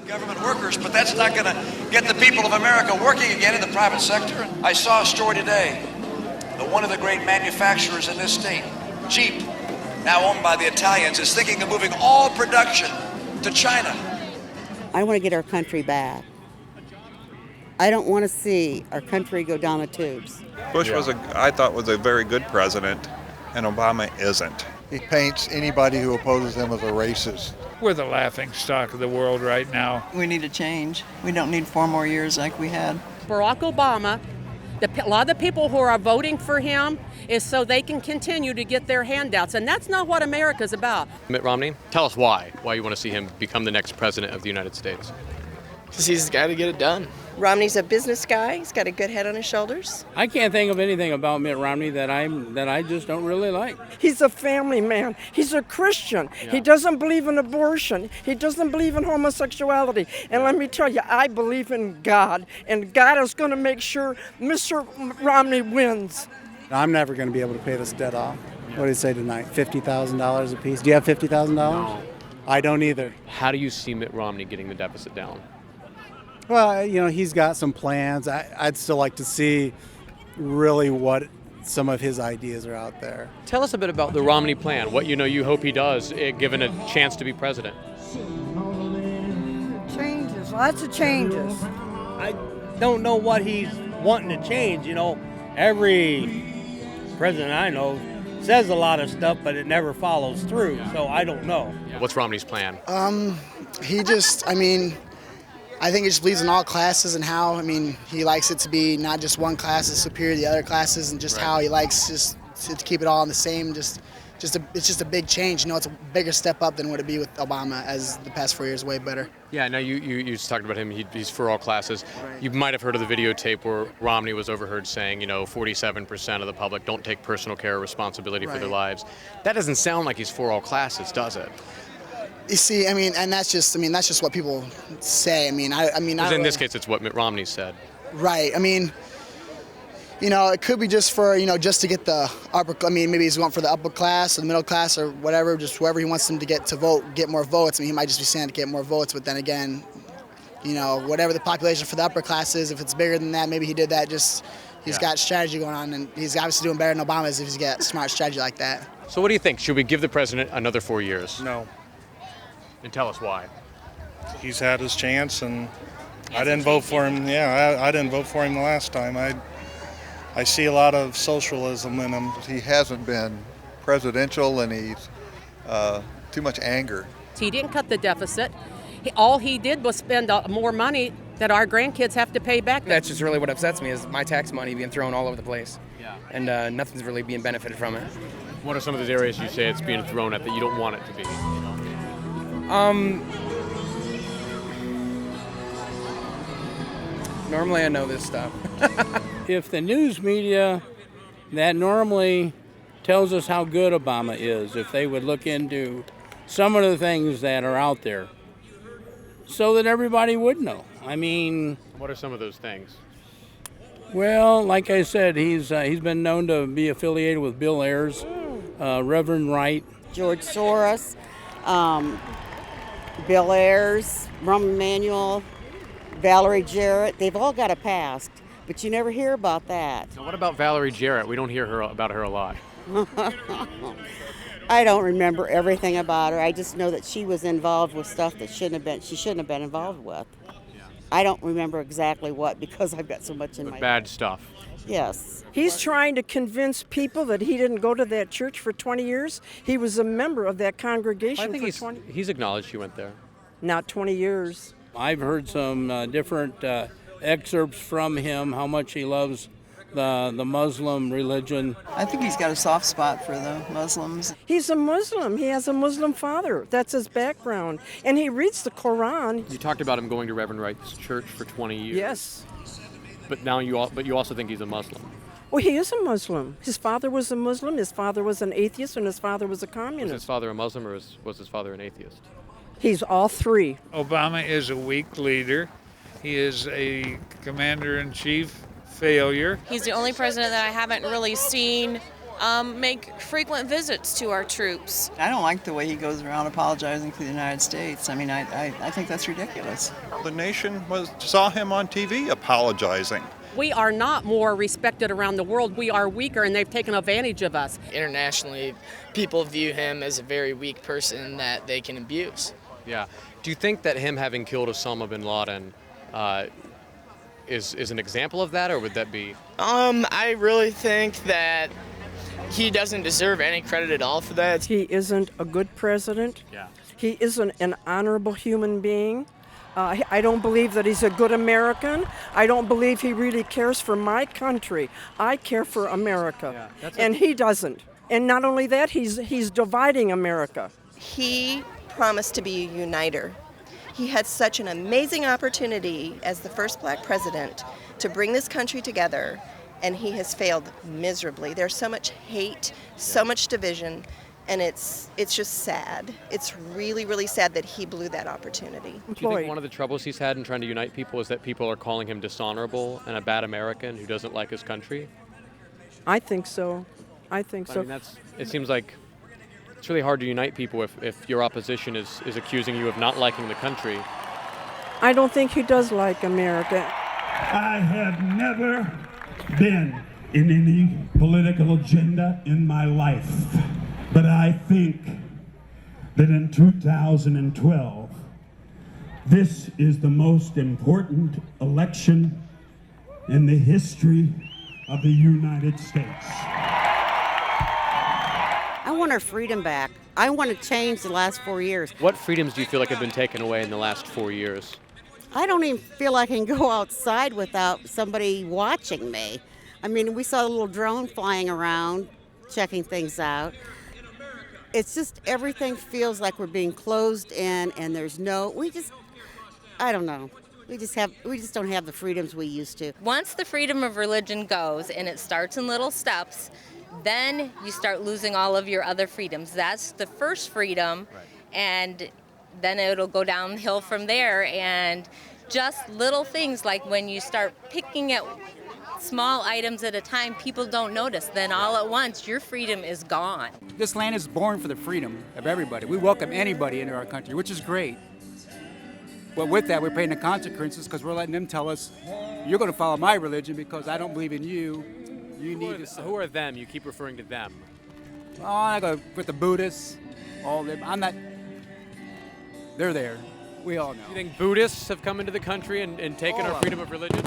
government workers, but that's not going to get the people of America working again in the private sector. I saw a story today that one of the great manufacturers in this state, Jeep, now owned by the Italians, is thinking of moving all production to China. I want to get our country back. I don't want to see our country go down the tubes. Bush I thought was a very good president, and Obama isn't. He paints anybody who opposes him as a racist. We're the laughing stock of the world right now. We need a change. We don't need 4 more years like we had. Barack Obama, a lot of the people who are voting for him is so they can continue to get their handouts, and that's not what America's about. Mitt Romney, tell us why you want to see him become the next president of the United States. Because he's the guy to get it done. Romney's a business guy. He's got a good head on his shoulders. I can't think of anything about Mitt Romney that I just don't really like. He's a family man. He's a Christian. Yeah. He doesn't believe in abortion. He doesn't believe in homosexuality. And let me tell you, I believe in God, and God is going to make sure Mr. Romney wins. I'm never going to be able to pay this debt off. What did he say tonight? $50,000 a piece. Do you have $50,000? No. I don't either. How do you see Mitt Romney getting the deficit down? Well, he's got some plans. I'd still like to see really what some of his ideas are out there. Tell us a bit about the Romney plan, what you hope he does, given a chance to be president. Changes, lots of changes. I don't know what he's wanting to change. Every president I know says a lot of stuff, but it never follows through, so I don't know. What's Romney's plan? I think he just believes in all classes and how, he likes it to be not just one class is superior to the other classes, and just how he likes just to keep it all in the same, it's just a big change. It's a bigger step up than what it'd be with Obama, as the past 4 years way better. Yeah, now you just talked about him, he's for all classes. Right. You might have heard of the videotape where Romney was overheard saying, 47% of the public don't take personal care or responsibility for their lives. That doesn't sound like he's for all classes, does it? You see, and that's just what people say. In this case, it's what Mitt Romney said. Right. It could be just for, just to get the upper, maybe he's going for the upper class or the middle class or whatever, just whoever he wants them to get to vote, get more votes. He might just be saying to get more votes, but then again, whatever the population for the upper class is, if it's bigger than that, maybe he did that he's got strategy going on, and he's obviously doing better than Obama if he's got smart strategy like that. So what do you think? Should we give the president another 4 years? No. And tell us why. He's had his chance, and I didn't vote for him. Yeah, I didn't vote for him the last time. I see a lot of socialism in him. He hasn't been presidential, and he's too much anger. He didn't cut the deficit. All he did was spend more money that our grandkids have to pay back. That's just really what upsets me, is my tax money being thrown all over the place. Yeah. And nothing's really being benefited from it. What are some of those areas you say it's being thrown at that you don't want it to be? Normally I know this stuff. If the news media that normally tells us how good Obama is, if they would look into some of the things that are out there so that everybody would know. What are some of those things? Well, like I said, he's been known to be affiliated with Bill Ayers, Reverend Wright, George Soros, Bill Ayers, Rahm Emanuel, Valerie Jarrett. They've all got a past, but you never hear about that. Now, what about Valerie Jarrett? We don't hear about her a lot. I don't remember everything about her. I just know that she was involved with stuff that she shouldn't have been involved with. Yeah. I don't remember exactly what, because I've got so much in my bad stuff. Yes. He's trying to convince people that he didn't go to that church for 20 years. He was a member of that congregation for 20 years. He's acknowledged he went there. Not 20 years. I've heard some different excerpts from him, how much he loves the Muslim religion. I think he's got a soft spot for the Muslims. He's a Muslim. He has a Muslim father. That's his background. And he reads the Quran. You talked about him going to Reverend Wright's church for 20 years. Yes. But now you also think he's a Muslim. Well, he is a Muslim. His father was a Muslim. His father was an atheist, and his father was a communist. Was his father a Muslim, or was his father an atheist? He's all three. Obama is a weak leader. He is a commander-in-chief failure. He's the only president that I haven't really seen make frequent visits to our troops. I don't like the way he goes around apologizing to the United States. I mean, I think that's ridiculous. The nation saw him on TV apologizing. We are not more respected around the world. We are weaker, and they've taken advantage of us. Internationally, people view him as a very weak person that they can abuse. Yeah. Do you think that him having killed Osama bin Laden is an example of that, or would that be? I really think that he doesn't deserve any credit at all for that. He isn't a good president. Yeah. He isn't an honorable human being. I don't believe that he's a good American. I don't believe he really cares for my country. I care for America, and he doesn't. And not only that, he's dividing America. He promised to be a uniter. He had such an amazing opportunity as the first black president to bring this country together, and he has failed miserably. There's so much hate, so much division, and it's just sad. It's really, really sad that he blew that opportunity. Do you think one of the troubles he's had in trying to unite people is that people are calling him dishonorable and a bad American who doesn't like his country? I think so. I think mean, it seems like it's really hard to unite people if your opposition is accusing you of not liking the country. I don't think he does like America. I have never been in any political agenda in my life, but I think that in 2012, this is the most important election in the history of the United States. I want our freedom back. I want to change the last 4 years. What freedoms do you feel like have been taken away in the last 4 years? I don't even feel I can go outside without somebody watching me. I mean, we saw a little drone flying around, checking things out. It's just everything feels like we're being closed in, and I don't know. We just don't have the freedoms we used to. Once the freedom of religion goes, and it starts in little steps, then you start losing all of your other freedoms. That's the first freedom, and then it'll go downhill from there. And just little things like when you start picking at small items at a time, people don't notice. Then all at once, your freedom is gone. This land is born for the freedom of everybody. We welcome anybody into our country, which is great. But with that, we're paying the consequences because we're letting them tell us, you're going to follow my religion because I don't believe in you. You need to. Who are them? You keep referring to them. Oh, I go with the Buddhists, all them. I'm not. They're there. We all know. You think Buddhists have come into the country and taken our freedom of religion?